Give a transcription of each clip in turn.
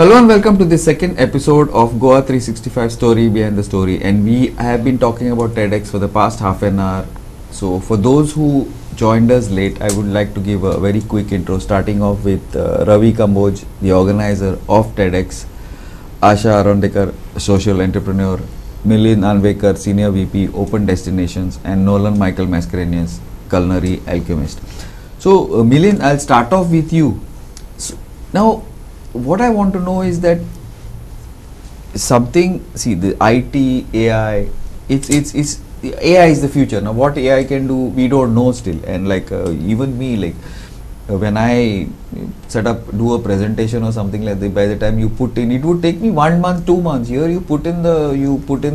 Hello and welcome to the second episode of GOA365 Story Behind the Story, and we have been talking about TEDx for the past half an hour. So for those who joined us late, I would like to give a very quick intro, starting off with Ravi Kamboj, the organizer of TEDx, Asha Arondekar, social entrepreneur, Milind Anvekar, senior VP, Open Destinations, and Nolan Michael Mascarenhas, culinary alchemist. So Milind, I'll start off with you. So, now what I want to know is that the IT, AI, it's AI is the future. Now what AI can do, we don't know still. And even me, when I do a presentation or something like that, by the time you put in, it would take me 1 month, 2 months. Here you put in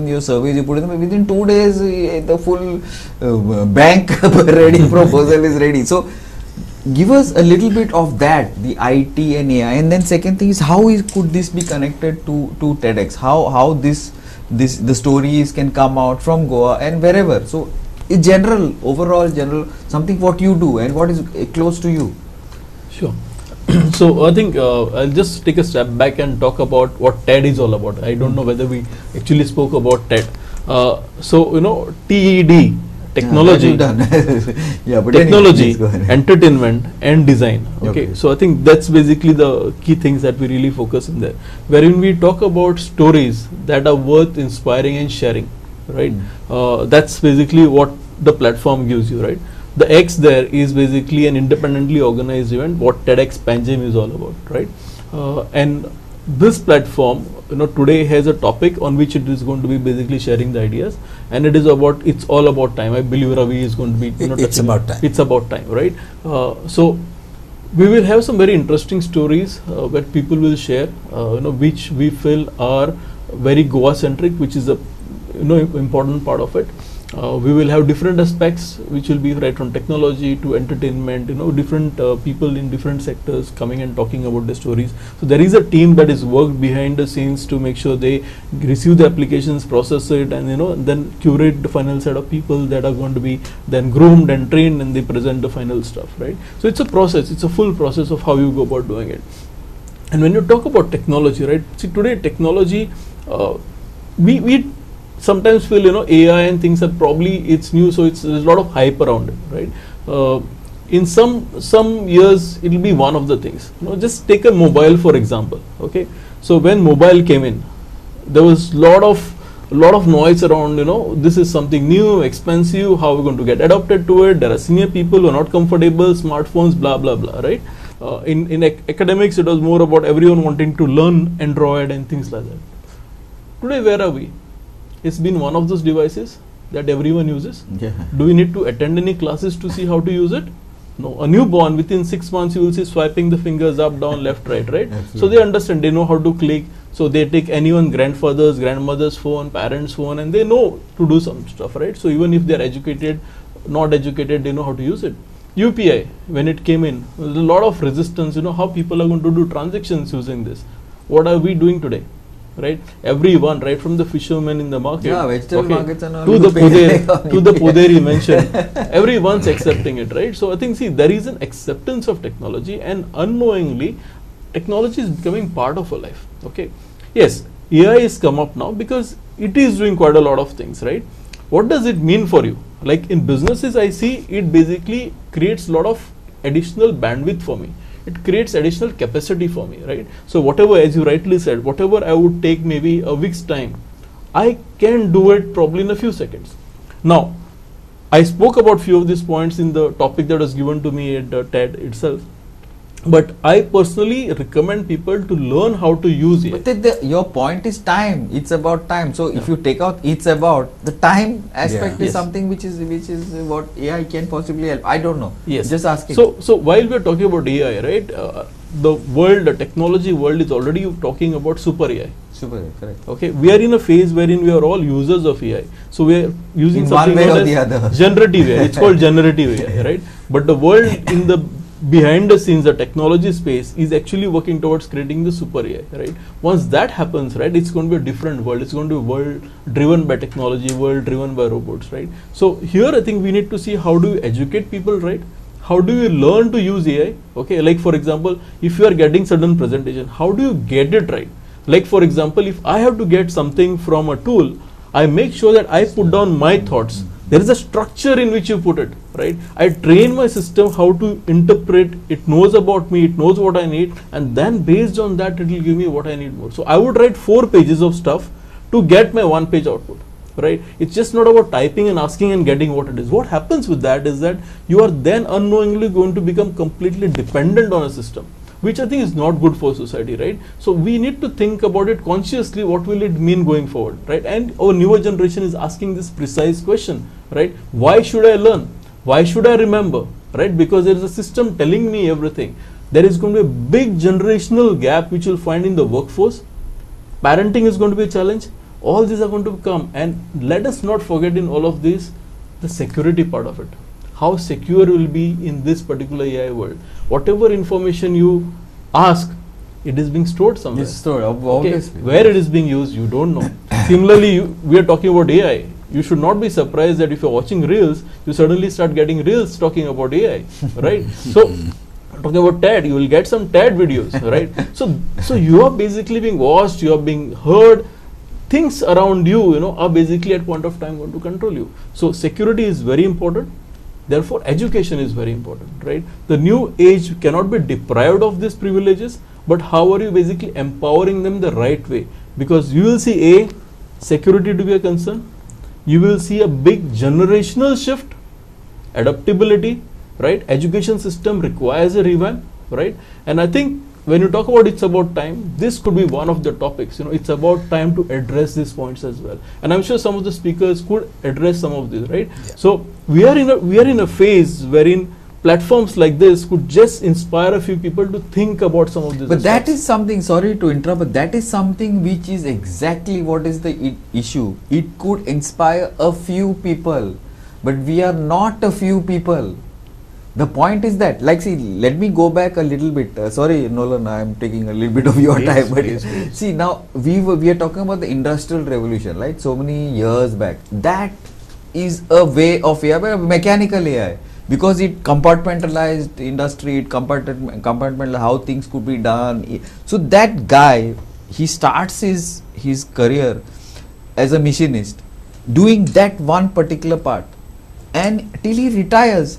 your surveys, within 2 days the full bank ready proposal is ready. So give us a little bit of that, the IT and AI, and then second thing is could this be connected to TEDx? How the stories can come out from Goa and wherever. So in overall general, something what you do and what is close to you. Sure. So I think I'll just take a step back and talk about what TED is all about. I don't know whether we actually spoke about TED. So TED. Technology, yeah, but technology, entertainment, and design. Okay, so I think that's basically the key things that we really focus in there. Wherein we talk about stories that are worth inspiring and sharing, right? That's basically what the platform gives you, right? The X there is basically an independently organized event, what TEDx Panjim is all about, right? And this platform, today has a topic on which it is going to be basically sharing the ideas, and it's all about time. I believe Ravi is going to be it's about time. It's about time, right? So we will have some very interesting stories that people will share, which we feel are very Goa centric, which is a important part of it. We will have different aspects which will be right from technology to entertainment, different people in different sectors coming and talking about the stories. So there is a team that is worked behind the scenes to make sure they receive the applications, process it, and then curate the final set of people that are going to be then groomed and trained, and they present the final stuff, right? So it's a process, it's a full process of how you go about doing it. And when you talk about technology, right? See, today technology, we sometimes feel AI and things are probably it's new, so there's a lot of hype around it, right? In some years it will be one of the things. Just take a mobile for example. Okay, so when mobile came in, there was lot of noise around. This is something new, expensive. How are we going to get adapted to it? There are senior people who are not comfortable. Smartphones, blah blah blah, right? In academics, it was more about everyone wanting to learn Android and things like that. Today, where are we? It's been one of those devices that everyone uses. Yeah. Do we need to attend any classes to see how to use it? No. A newborn, within 6 months you will see swiping the fingers up, down, left, right, right? Absolutely. So they understand, they know how to click. So they take anyone, grandfather's, grandmother's phone, parents' phone, and they know to do some stuff, right? So even if they're educated, not educated, they know how to use it. UPI, when it came in, there was a lot of resistance, how people are going to do transactions using this. What are we doing today? Right, everyone, right from the fishermen in the market, vegetable markets and all, to the poderi mentioned, everyone's accepting it, right? So I think, see, there is an acceptance of technology, and unknowingly, technology is becoming part of our life. Okay, yes, AI has come up now because it is doing quite a lot of things, right? What does it mean for you? Like in businesses, I see it basically creates a lot of additional bandwidth for me. It creates additional capacity for me, right? So whatever, as you rightly said, whatever I would take maybe a week's time, I can do it probably in a few seconds. Now, I spoke about few of these points in the topic that was given to me at TED itself. But I personally recommend people to learn how to use it. But your point is time. It's about time. So if you take out, it's about the time aspect is something which is what AI can possibly help. I don't know. Yes. Just asking. So while we are talking about AI, right? The technology world is already talking about super AI. Super AI, correct. Okay, we are in a phase wherein we are all users of AI. So we are using in something one way known or as the other. generative AI. It's called generative AI, right? But the world in the behind the scenes, the technology space is actually working towards creating the super AI, right? Once that happens, right, it's going to be a different world. It's going to be a world driven by technology, world driven by robots, right? So here I think we need to see how do we educate people, right? how do you learn to use AI? Okay, like for example, if you are getting certain presentation, how do you get it right? Like for example, if I have to get something from a tool, I make sure that I put down my thoughts. There is a structure in which you put it, right? I train my system how to interpret, it knows about me, it knows what I need, and then based on that it will give me what I need more. So I would write 4 pages of stuff to get my 1 page output, right? It's just not about typing and asking and getting what it is. What happens with that is that you are then unknowingly going to become completely dependent on a system, which I think is not good for society, right? So we need to think about it consciously, what will it mean going forward, right? And our newer generation is asking this precise question, right? Why should I learn? Why should I remember, right? Because there is a system telling me everything. There is going to be a big generational gap which you'll find in the workforce. Parenting is going to be a challenge. All these are going to come, and let us not forget in all of this, the security part of it. How secure will be in this particular AI world. Whatever information you ask, it is being stored somewhere. It's stored, Okay? obviously. Where it is being used, you don't know. Similarly, we are talking about AI. You should not be surprised that if you're watching reels, you suddenly start getting reels talking about AI, right? So, talking about TED, you will get some TED videos, right? So you are basically being watched, you are being heard. Things around you, are basically at point of time going to control you. So security is very important. Therefore, education is very important, right? The new age cannot be deprived of these privileges, but how are you basically empowering them the right way? Because you will see security to be a concern. You will see a big generational shift, adaptability, right? Education system requires a revamp, right? And I think when you talk about it's about time, this could be one of the topics. It's about time to address these points as well. And I'm sure some of the speakers could address some of this, right? Yeah. So we are in a phase wherein platforms like this could just inspire a few people to think about some of this. But that is something, sorry to interrupt, but that is something which is exactly what is the issue. It could inspire a few people, but we are not a few people. The point is that, see, let me go back a little bit. Sorry, Nolan, I am taking a little bit of your time. But see, now we are talking about the industrial revolution, right? So many years back. That is a way of AI, but mechanical AI, because it compartmentalized industry, it compartmentalized how things could be done. So that guy, he starts his career as a machinist, doing that one particular part, and till he retires.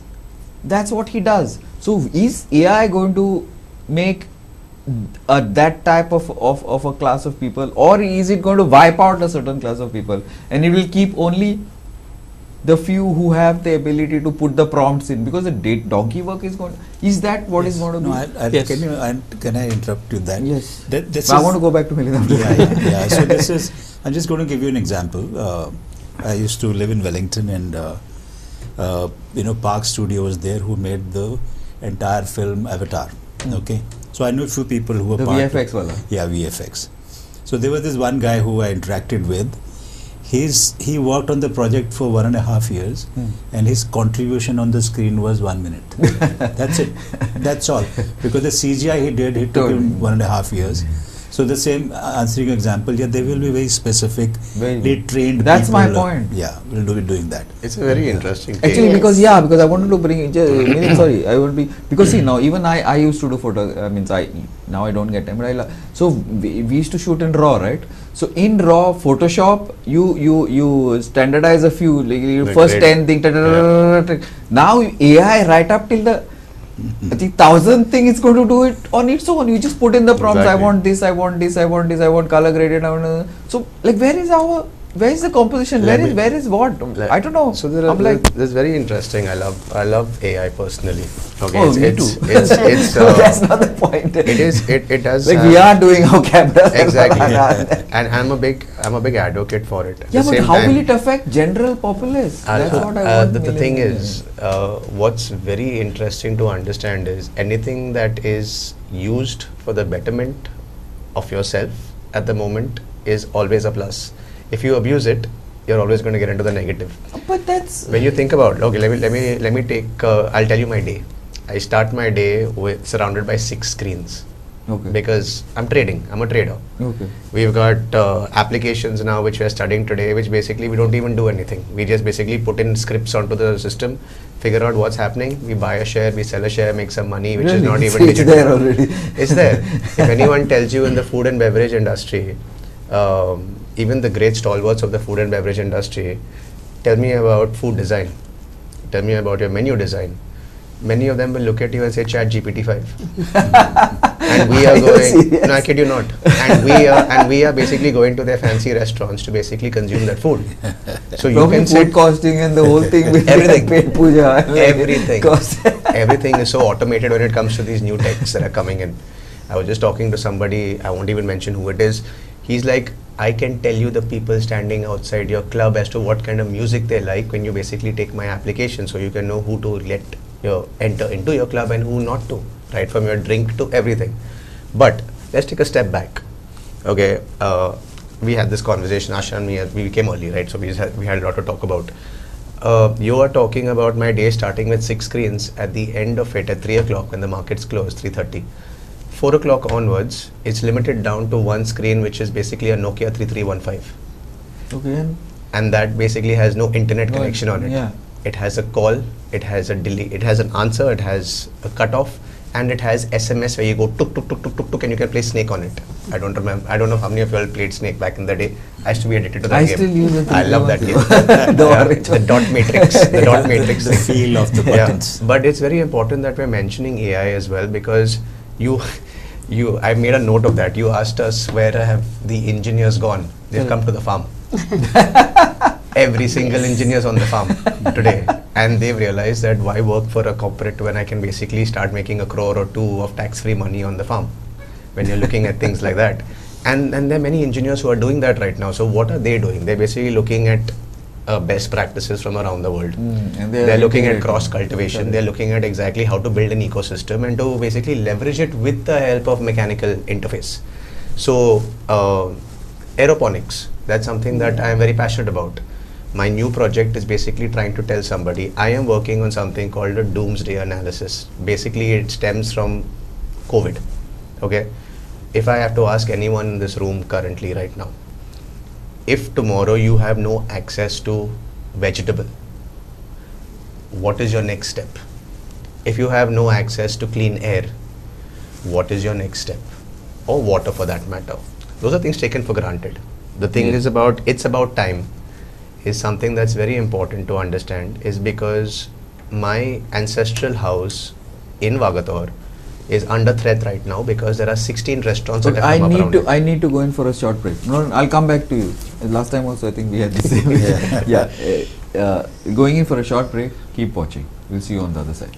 That's what he does. So is AI going to make that type of a class of people, or is it going to wipe out a certain class of people, and it will keep only the few who have the ability to put the prompts in, because the donkey work is going to, is that what is going to be? Yes. Can I interrupt you then? Yes. I want to go back to Milind. Yeah. So this is, I'm just going to give you an example. I used to live in Wellington, and Park Studio was there, who made the entire film Avatar. Okay, so I knew a few people who were part VFX wala. Yeah, VFX. So there was this one guy who I interacted with. He worked on the project for 1.5 years, and his contribution on the screen was 1 minute. That's it. That's all. Because the CGI he took him 1.5 years. So the same, answering example, they will be very specific, trained. That's people, my point. We'll be doing that. It's a very interesting thing. Actually, because I wanted to bring sorry, I would be, because see, now even I used to do photo, now I don't get time, but so we used to shoot in RAW, right? So in RAW, Photoshop, you standardize a few, like first 10 things, now AI right up till the I think 1,000 thing is going to do it on its own. You just put in the prompts. Exactly. I want this, I want this, I want this, I want color graded. So where is the composition? Where is what? I don't know. So this is very interesting. I love AI personally. Okay, me too. It's that's not the point. It does. Like we are doing our cameras. Exactly. And I'm a big advocate for it. Yeah, but how will it affect general populace? That's what I want. The thing is, what's very interesting to understand is anything that is used for the betterment of yourself at the moment is always a plus. If you abuse it, you're always going to get into the negative. But that's when you think about, okay, let me take I'll tell you my day. I start my day surrounded by 6 screens. Okay. because I'm trading. I'm a trader. Okay. We've got applications now which we're studying today, which basically we don't even do anything. We just basically put in scripts onto the system, figure out what's happening. We buy a share, we sell a share, make some money, which is not even It's digital. there already. It's there. If anyone tells you in the food and beverage industry, even the great stalwarts of the food and beverage industry, tell me about food design, tell me about your menu design. Many of them will look at you and say Chat GPT 5. And we are going, no, I kid you not. And we are basically going to their fancy restaurants to basically consume that food. So you Probably can food sit, costing and the whole thing will Everything. be paid puja. everything. Cost. Everything is so automated when it comes to these new techs that are coming in. I was just talking to somebody, I won't even mention who it is. He's like, I can tell you the people standing outside your club as to what kind of music they like when you basically take my application, so you can know who to let you enter into your club and who not to, right from your drink to everything. But let's take a step back. Okay, we had this conversation, Asha and me, we came early, right? So we had a lot to talk about. You are talking about my day starting with 6 screens, at the end of it at 3 o'clock when the markets close, 3:30. 4 o'clock onwards, it's limited down to one screen, which is basically a Nokia 3315. Okay. And that basically has no internet No, connection on it. yeah. It has a call, it has a delay, it has an answer, it has a cutoff, and it has SMS where you go tuk tuk tuk tuk tuk tuk and you can play Snake on it. I don't remember. I don't know how many of you all played Snake back in the day. I used to be addicted to that I game. still use it. I love that game. The Yeah, orange the one. dot matrix, the dot matrix The thing. feel of the buttons. But it's very important that we're mentioning AI as well, because I made a note of that. You asked us where have the engineers gone. They've come to the farm. Every single engineer is on the farm today, and they've realized that why work for a corporate when I can basically start making 1 crore or 2 of tax-free money on the farm, when you're looking at things like that. And there are many engineers who are doing that right now. So what are they doing? They're basically looking at best practices from around the world. And They're looking at integrating. cross cultivation. Correct. They're looking at exactly how to build an ecosystem and to basically leverage it with the help of mechanical interface. So aeroponics, that's something that I am very passionate about. My new project is basically trying to tell somebody I am working on something called a doomsday analysis. Basically it stems from COVID. Okay, if I have to ask anyone in this room currently right now, if tomorrow you have no access to vegetable, what is your next step? If you have no access to clean air, what is your next step? Or water for that matter. Those are things taken for granted. The thing is it's about time, is something that's very important to understand, is because my ancestral house in Vagator is under threat right now because there are 16 restaurants that Okay, have come up around it. I need to go in for a short break. No, I'll come back to you. Last time also I think we had the same. Going in for a short break. Keep watching. We'll see you on the other side.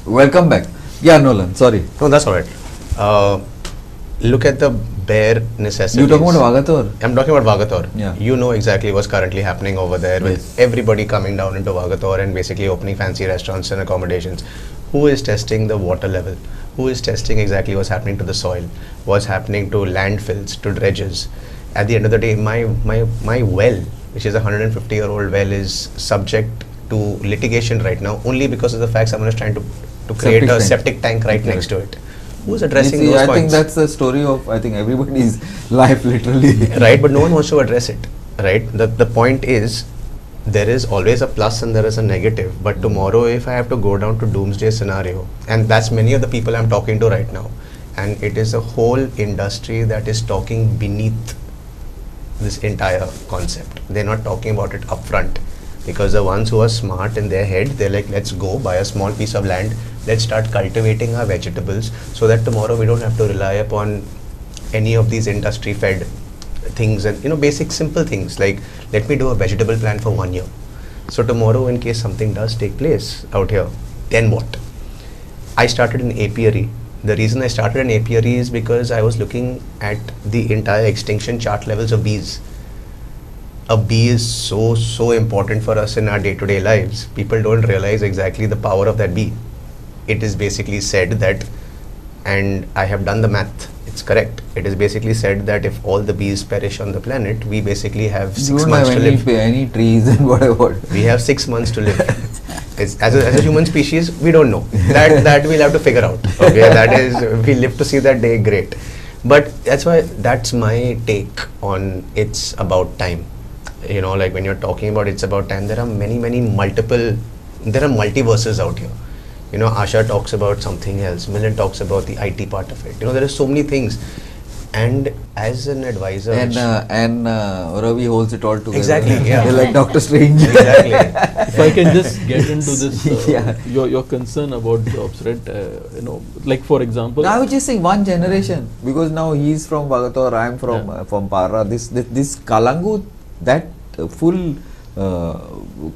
Welcome back. Yeah, Nolan. Sorry. No, that's alright. Look at the bare necessities. You talking about Vagator? I'm talking about Vagator. Yeah. You know exactly what's currently happening over there with Yes. everybody coming down into Vagator and basically opening fancy restaurants and accommodations. Who is testing the water level? Who is testing exactly what's happening to the soil? What's happening to landfills, to dredges? At the end of the day, my well, which is a 150-year-old well, is subject to litigation right now only because of the fact someone is trying to create Septic a tank. septic tank right Correct. next to it. Who's addressing You see, those I points? think that's the story of everybody's life, literally. Right, but no one wants to address it, right? The point is, there is always a plus and there is a negative, but tomorrow if I have to go down to doomsday scenario, and that's many of the people I'm talking to right now, and it is a whole industry that is talking beneath this entire concept. They're not talking about it upfront, because the ones who are smart in their head, they're like, let's go buy a small piece of land, let's start cultivating our vegetables so that tomorrow we don't have to rely upon any of these industry fed things, and basic simple things like, let me do a vegetable plan for 1 year, so tomorrow in case something does take place out here, then what? I started an apiary. The reason I started an apiary is because I was looking at the entire extinction chart levels of bees. A bee is so important for us in our day-to-day lives. People don't realize exactly the power of that bee. It is basically said that, and I have done the math, it's correct. It is basically said that if all the bees perish on the planet, we basically have You 6 don't months have to live. any trees and whatever. We have 6 months to live. As a human species, we don't know. That we'll have to figure out. Okay, that is, if we live to see that day, great. But that's my take on it's about time. You know, like when you're talking about it's about time, there are many multiverses out here. You know, Asha talks about something else, Milind talks about the IT part of it. You know, there are so many things. And as an advisor, And Ravi holds it all together. Exactly, yeah. They're like Doctor Strange. Exactly. If I can just get into this, Yeah. your concern about jobs, right? You know, like for example, No, I was just saying one generation, because now he's from Bagator, I am from Parra. This Kalangu, that full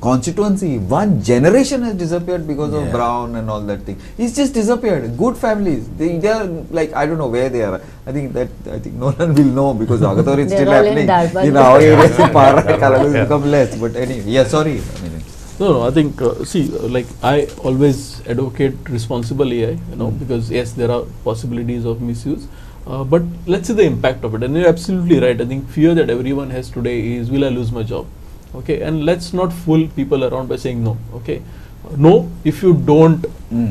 constituency, one generation has disappeared because of Brown and all that thing. It's just disappeared. Good families, they are like, I don't know where they are. I think Nolan will know, because Bagator is They're still all in happening. Darban. In our area, Parra, Kalangu has become less. But anyway, yeah, sorry. No, I think, like I always advocate responsible AI, you know, because yes, there are possibilities of misuse, but let's see the impact of it. And you're absolutely right. I think fear that everyone has today is, will I lose my job? Okay, and let's not fool people around by saying no. Okay, no, if you don't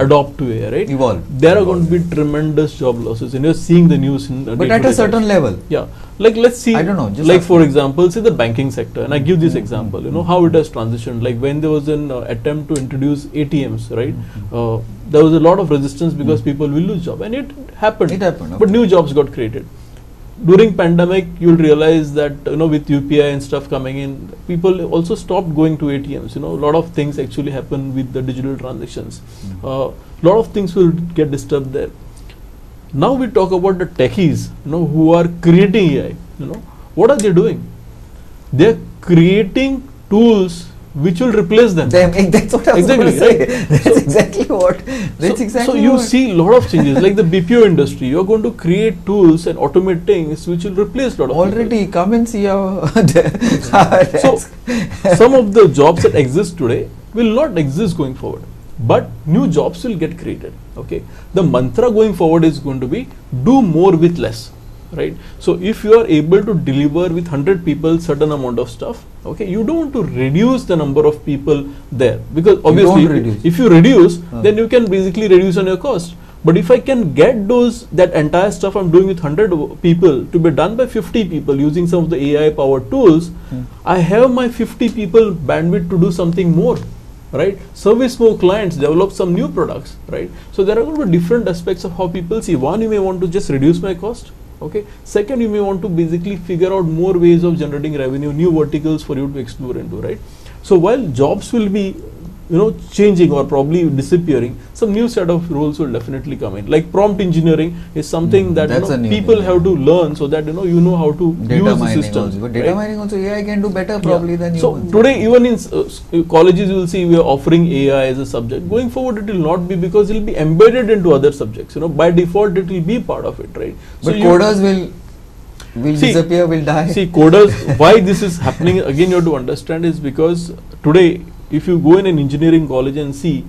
adopt to AI, right? Evolve. There are going to be tremendous job losses, and you're seeing the news in But at a certain level. Yeah, like let's see. I don't know, just like ask for me. example, say the banking sector, and I give this example. You know how it has transitioned. Like when there was an attempt to introduce ATMs, right? There was a lot of resistance because people will lose job, and it happened. It happened. But new jobs got created. During pandemic, you'll realize that, you know, with UPI and stuff coming in, people also stopped going to ATMs. You know, a lot of things actually happen with the digital transactions. A lot of things will get disturbed there. Now we talk about the techies, you know, who are creating AI. You know, what are they doing? They're creating tools which will replace them. That's what I was Exactly, going to say. right? That's So- exactly what. That's exactly so you what. see a lot of changes, like the BPO industry. You're going to create tools and automate things which will replace a lot of Already, come and see our. So some of the jobs that exist today will not exist going forward, but new jobs will get created. Okay, the mantra going forward is going to be do more with less, right? So if you are able to deliver with 100 people certain amount of stuff, okay, you don't want to reduce the number of people there, because obviously reduce. if you reduce, then you can basically reduce on your cost. But if I can get that entire stuff I'm doing with 100 people to be done by 50 people using some of the AI powered tools, I have my 50 people bandwidth to do something more, right? Service more clients, develop some new products, right? So there are going to be different aspects of how people see. One, you may want to just reduce my cost. Okay. Second, you may want to basically figure out more ways of generating revenue, new verticals for you to explore into, right? So while jobs will be, you know, changing or probably disappearing, some new set of roles will definitely come in. Like prompt engineering is something that, you That's a know, new people thing, have to learn, so that, you know how to Data use the mining system. also. But data right? mining also, AI can do better probably than So humans. today, even in colleges, you will see we are offering AI as a subject. Going forward, it will not be, because it will be embedded into other subjects. You know, by default, it will be part of it, right? But coders will disappear, will die. See, coders, why this is happening, again you have to understand, is because today, if you go in an engineering college and see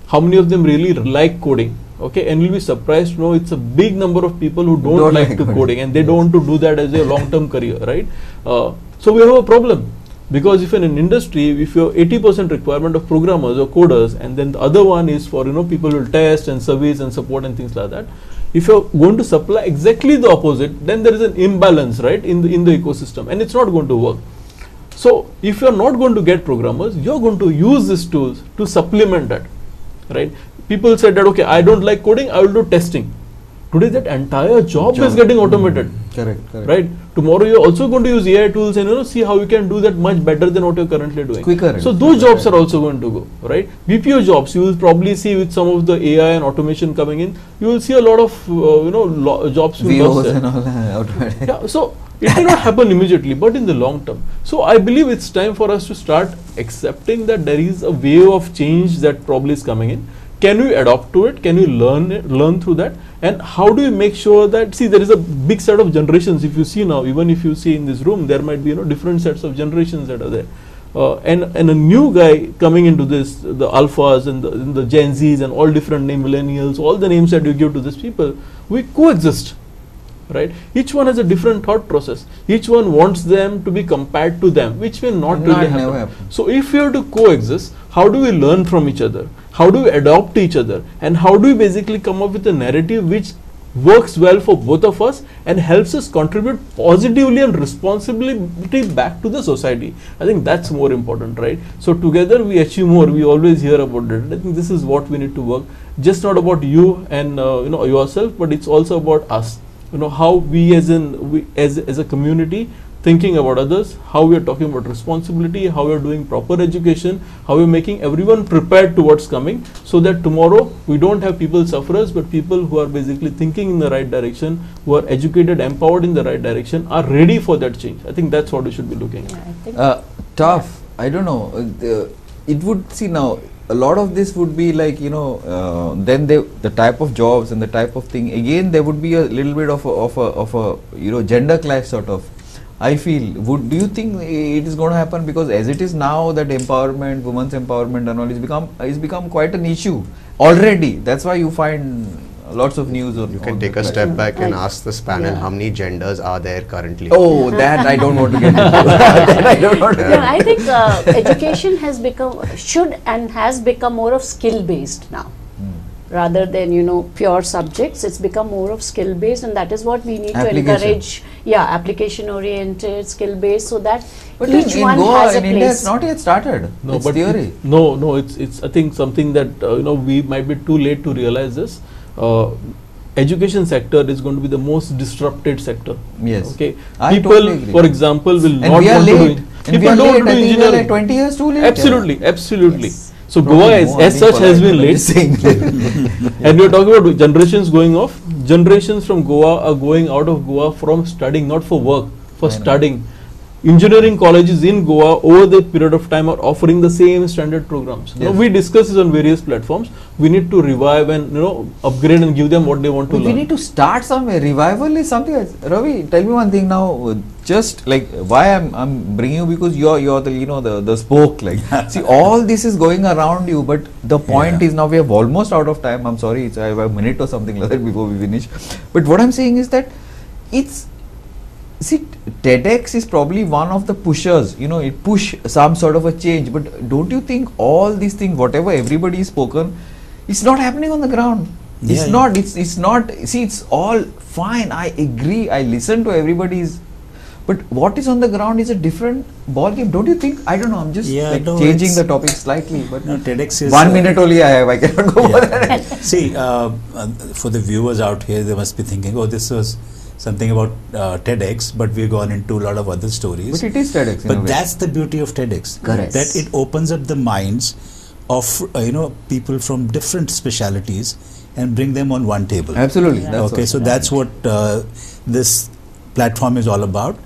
how many of them really like coding, okay, and you'll be surprised to know it's a big number of people who don't like to coding, and they don't want to do that as a long-term career, right? So we have a problem, because if in an industry, if you have 80% requirement of programmers or coders, and then the other one is for, you know, people who will test and service and support and things like that, if you're going to supply exactly the opposite, then there is an imbalance, right, in the ecosystem, and it's not going to work. So if you're not going to get programmers, you're going to use these tools to supplement that, right? People said that, okay, I don't like coding, I will do testing. Today that entire job is getting automated. Correct. Right? Tomorrow you're also going to use AI tools and, you know, see how you can do that much better than what you're currently doing. Quicker. So those jobs are also going to go, right? BPO jobs, you will probably see with some of the AI and automation coming in, you will see a lot of, jobs will VOs lost there. and all that automatic. Yeah, so it may not happen immediately, but in the long term. So I believe it's time for us to start accepting that there is a wave of change that probably is coming in. Can we adopt to it? Can we learn through that? And how do we make sure that, see, there is a big set of generations. If you see now, even if you see in this room, there might be, you know, different sets of generations that are there. And a new guy coming into this, the alphas and the Gen Zs and all different name millennials, all the names that you give to these people, we coexist. right? Each one has a different thought process. Each one wants them to be compared to them, which will not really never happen. happen. So if we have to coexist, how do we learn from each other? How do we adopt each other? And how do we basically come up with a narrative which works well for both of us and helps us contribute positively and responsibility back to the society? I think that's more important, right? So together we achieve more. We always hear about it. I think this is what we need to work. Just not about you and yourself, but it's also about us. How we as a community thinking about others, how we are talking about responsibility, how we are doing proper education, how we are making everyone prepared to what's coming, so that tomorrow we don't have people sufferers, but people who are basically thinking in the right direction, who are educated, empowered in the right direction, are ready for that change. I think that's what we should be looking at. Yeah, I think Tough. I don't know. It would see now. A lot of this would be like then the type of jobs and the type of thing. Again, there would be a little bit of a gender clash sort of. I feel. Do you think it is going to happen? Because as it is now, that empowerment, women's empowerment, and all is become quite an issue already. That's why you find lots of news. You can take a step back and ask this panel, how many genders are there currently? Oh, that I don't want to get into. That I don't want to no, I think education has become more of skill based now. Rather than pure subjects, it's become more of skill based, and that is what we need to encourage. Yeah, application oriented, skill based, so that but each in one Goa, has a in place. India, it's not yet started. No, It's but theory. No, it's I think something that we might be too late to realize this. Education sector is going to be the most disrupted sector. Yes. Okay. I People, totally agree. for example, will And not we are want to late. do. And we People are don't late. want to I do think we are engineering. like 20 years too late. Absolutely. Yes. So Probably Goa more, as such has been late. Saying And we are talking about generations going off. Generations from Goa are going out of Goa from studying, not for work, for I know. studying. Engineering colleges in Goa over the period of time are offering the same standard programs. Yes. We discuss this on various platforms. We need to revive and upgrade and give them what they want to we learn. need to start somewhere. Revival is something else. Ravi, tell me one thing now. Just like why I'm bringing you, because you're the spoke. Like see, all this is going around you, but the point is now we are almost out of time. I'm sorry, I have a minute or something like that before we finish. But what I'm saying is that see, TEDx is probably one of the pushers, it push some sort of a change, but don't you think all these things, whatever everybody is spoken, it's not happening on the ground. It's not, see, it's all fine, I agree, I listen to everybody's, but what is on the ground is a different ball game, don't you think? I don't know, I'm just changing the topic slightly, but no, TEDx is 1 minute only I have, I cannot go more than that. See, for the viewers out here, they must be thinking, oh, this was something about TEDx, but we've gone into a lot of other stories. But it is TEDx. But that's the beauty of TEDx. Correct. That it opens up the minds of people from different specialities and bring them on one table. Absolutely. Okay, so that's what this platform is all about.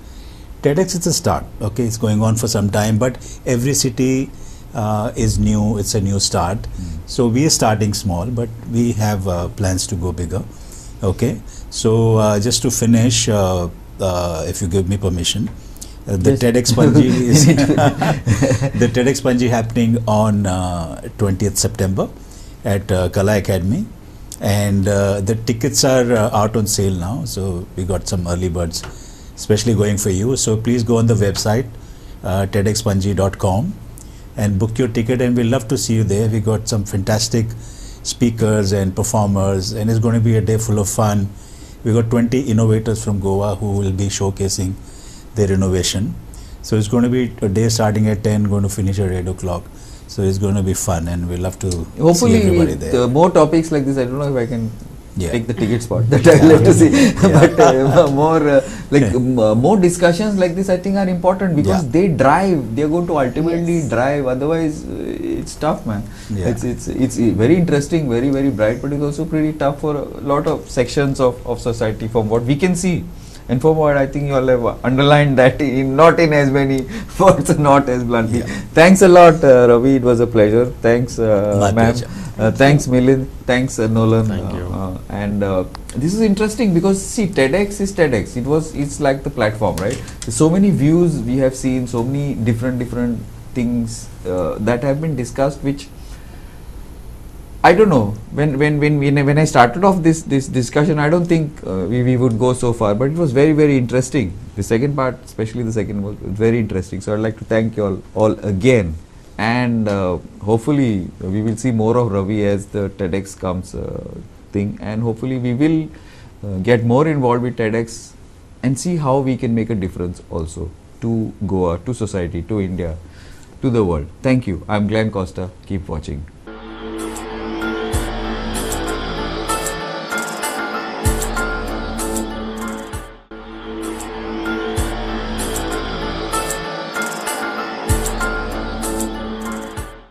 TEDx is a start. Okay, it's going on for some time, but every city is new. It's a new start. So we are starting small, but we have plans to go bigger. Okay, so just to finish, if you give me permission, the TEDx Panji is the TEDx Panji happening on 20th September at Kala Academy, and the tickets are out on sale now. So we got some early birds, especially going for you. So please go on the website tedxpanji.com and book your ticket, and we'd love to see you there. We got some fantastic speakers and performers, and it's going to be a day full of fun. We got 20 innovators from Goa who will be showcasing their innovation. So it's going to be a day starting at 10, going to finish at 8 o'clock. So it's going to be fun, and we love to see everybody there. More topics like this, I don't know if I can take the ticket spot that I love to see. But more discussions like this I think are important, because they drive, they're going to ultimately drive, otherwise it's tough, man. It's very interesting, very, very bright, but it's also pretty tough for a lot of sections of society from what we can see. And from what I think you all have underlined that not in as many words, not as bluntly. Thanks a lot, Ravi. It was a pleasure. Thanks, ma'am. Thanks, Milind. Thanks, Nolan. Thank you. And this is interesting because see, TEDx is TEDx. It's like the platform, right? So many views we have seen, so many different things that have been discussed, which I don't know. When I started off this discussion, I don't think we would go so far, but it was very, very interesting. The second part, especially the second, was very interesting. So I'd like to thank you all again, and hopefully we will see more of Ravi as the TEDx comes thing, and hopefully we will get more involved with TEDx and see how we can make a difference also to Goa, to society, to India, to the world. Thank you. I'm Glenn Costa. Keep watching.